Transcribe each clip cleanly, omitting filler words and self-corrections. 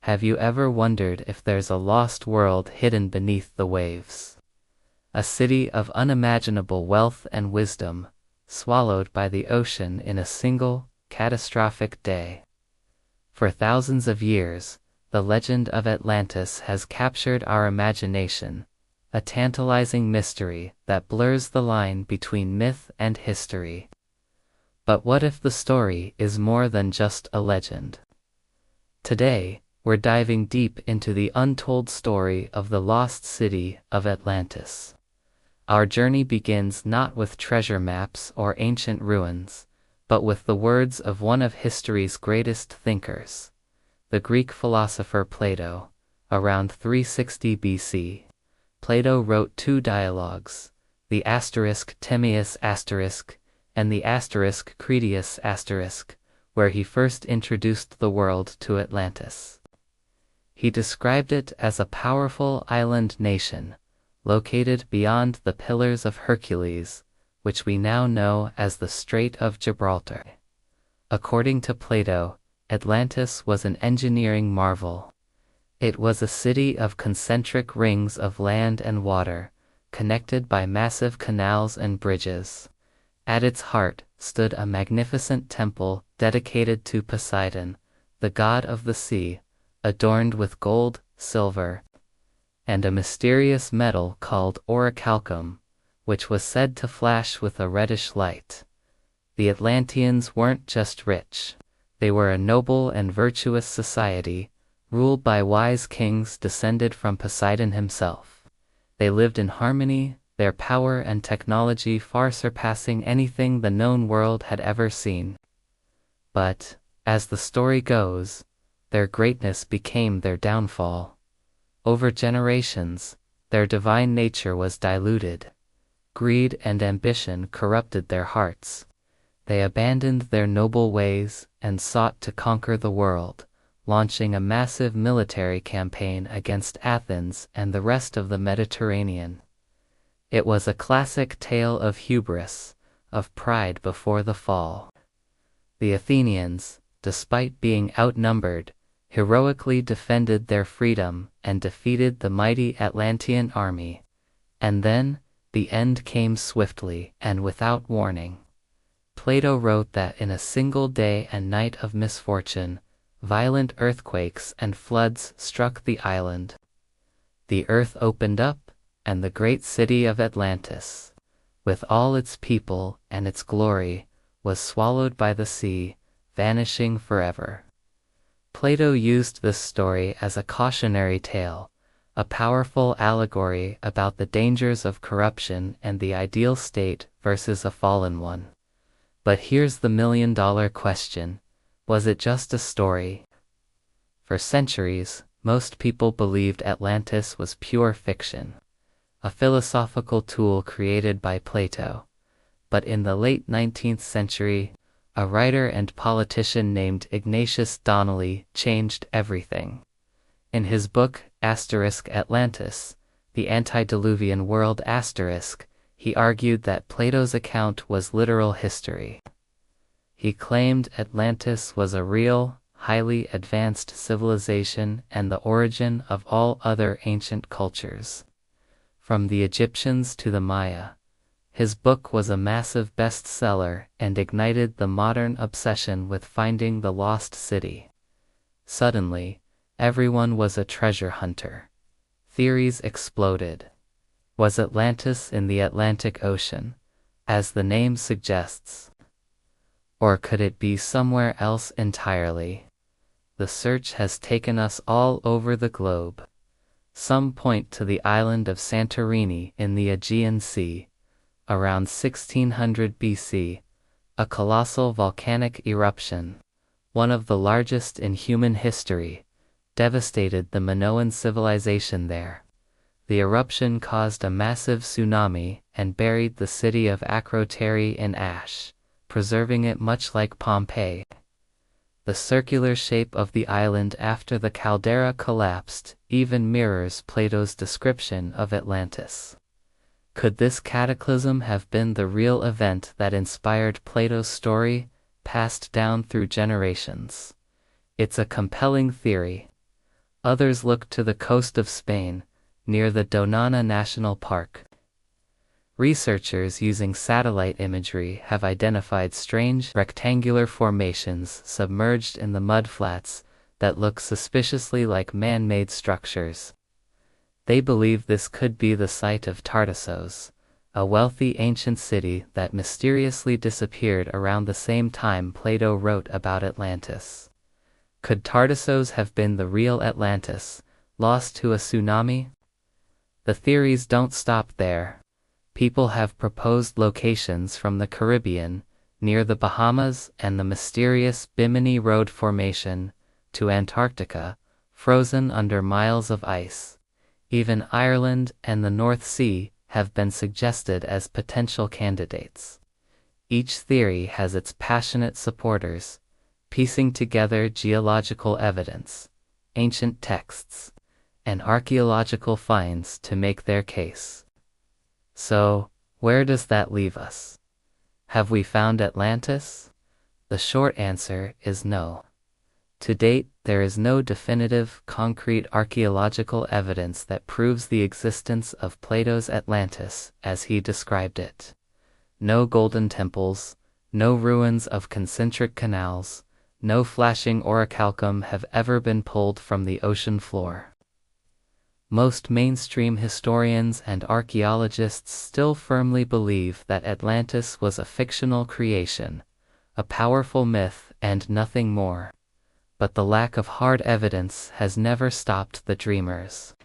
Have you ever wondered if there's a lost world hidden beneath the waves? A city of unimaginable wealth and wisdom, swallowed by the ocean in a single, catastrophic day. For thousands of years, the legend of Atlantis has captured our imagination, a tantalizing mystery that blurs the line between myth and history. But what if the story is more than just a legend? Today, we're diving deep into the untold story of the lost city of Atlantis. Our journey begins not with treasure maps or ancient ruins, but with the words of one of history's greatest thinkers, the Greek philosopher Plato. Around 360 BC, Plato wrote two dialogues, the Timaeus and the Critias, where he first introduced the world to Atlantis. He described it as a powerful island nation, located beyond the Pillars of Hercules, which we now know as the Strait of Gibraltar. According to Plato, Atlantis was an engineering marvel. It was a city of concentric rings of land and water, connected by massive canals and bridges. At its heart stood a magnificent temple dedicated to Poseidon, the god of the sea, adorned with gold, silver, and a mysterious metal called orichalcum, which was said to flash with a reddish light. The Atlanteans weren't just rich. They were a noble and virtuous society, ruled by wise kings descended from Poseidon himself. They lived in harmony, their power and technology far surpassing anything the known world had ever seen. But, as the story goes, their greatness became their downfall. Over generations, their divine nature was diluted. Greed and ambition corrupted their hearts. They abandoned their noble ways and sought to conquer the world, launching a massive military campaign against Athens and the rest of the Mediterranean. It was a classic tale of hubris, of pride before the fall. The Athenians, despite being outnumbered, heroically defended their freedom and defeated the mighty Atlantean army. And then, the end came swiftly and without warning. Plato wrote that in a single day and night of misfortune, violent earthquakes and floods struck the island. The earth opened up, and the great city of Atlantis, with all its people and its glory, was swallowed by the sea, vanishing forever. Plato used this story as a cautionary tale, a powerful allegory about the dangers of corruption and the ideal state versus a fallen one. But here's the million-dollar question: was it just a story? For centuries, most people believed Atlantis was pure fiction, a philosophical tool created by Plato. But in the late 19th century, a writer and politician named Ignatius Donnelly changed everything. In his book Atlantis, the Antediluvian World he argued that Plato's account was literal history. He claimed Atlantis was a real, highly advanced civilization and the origin of all other ancient cultures. From the Egyptians to the Maya, his book was a massive bestseller and ignited the modern obsession with finding the lost city. Suddenly, everyone was a treasure hunter. Theories exploded. Was Atlantis in the Atlantic Ocean, as the name suggests? Or could it be somewhere else entirely? The search has taken us all over the globe. Some point to the island of Santorini in the Aegean Sea. Around 1600 BC, a colossal volcanic eruption, one of the largest in human history, devastated the Minoan civilization there. The eruption caused a massive tsunami and buried the city of Akrotiri in ash, preserving it much like Pompeii. The circular shape of the island after the caldera collapsed even mirrors Plato's description of Atlantis. Could this cataclysm have been the real event that inspired Plato's story, passed down through generations? It's a compelling theory. Others look to the coast of Spain, near the Donana National Park. Researchers using satellite imagery have identified strange rectangular formations submerged in the mudflats that look suspiciously like man-made structures. They believe this could be the site of Tartessos, a wealthy ancient city that mysteriously disappeared around the same time Plato wrote about Atlantis. Could Tartessos have been the real Atlantis, lost to a tsunami? The theories don't stop there. People have proposed locations from the Caribbean, near the Bahamas and the mysterious Bimini Road Formation, to Antarctica, frozen under miles of ice. Even Ireland and the North Sea have been suggested as potential candidates. Each theory has its passionate supporters, piecing together geological evidence, ancient texts, and archaeological finds to make their case. So, where does that leave us? Have we found Atlantis? The short answer is no. To date, there is no definitive, concrete archaeological evidence that proves the existence of Plato's Atlantis as he described it. No golden temples, no ruins of concentric canals, no flashing orichalcum have ever been pulled from the ocean floor. Most mainstream historians and archaeologists still firmly believe that Atlantis was a fictional creation, a powerful myth and nothing more. But the lack of hard evidence has never stopped the dreamers.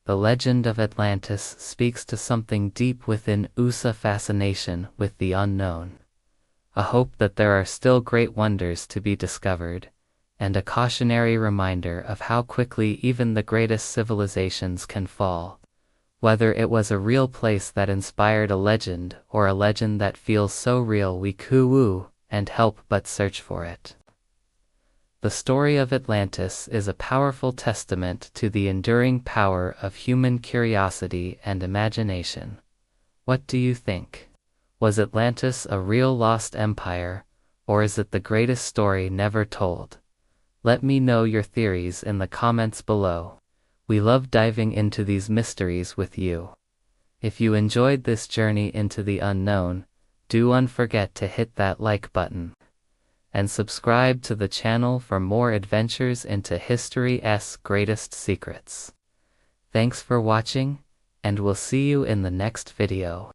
The legend of Atlantis speaks to something deep within us, a fascination with the unknown, a hope that there are still great wonders to be discovered, and a cautionary reminder of how quickly even the greatest civilizations can fall. Whether it was a real place that inspired a legend or a legend that feels so real we coo-woo and help but search for it. The story of Atlantis is a powerful testament to the enduring power of human curiosity and imagination. What do you think? Was Atlantis a real lost empire, or is it the greatest story never told? Let me know your theories in the comments below. We love diving into these mysteries with you. If you enjoyed this journey into the unknown, don't forget to hit that like button and subscribe to the channel for more adventures into history's greatest secrets. Thanks for watching, and we'll see you in the next video.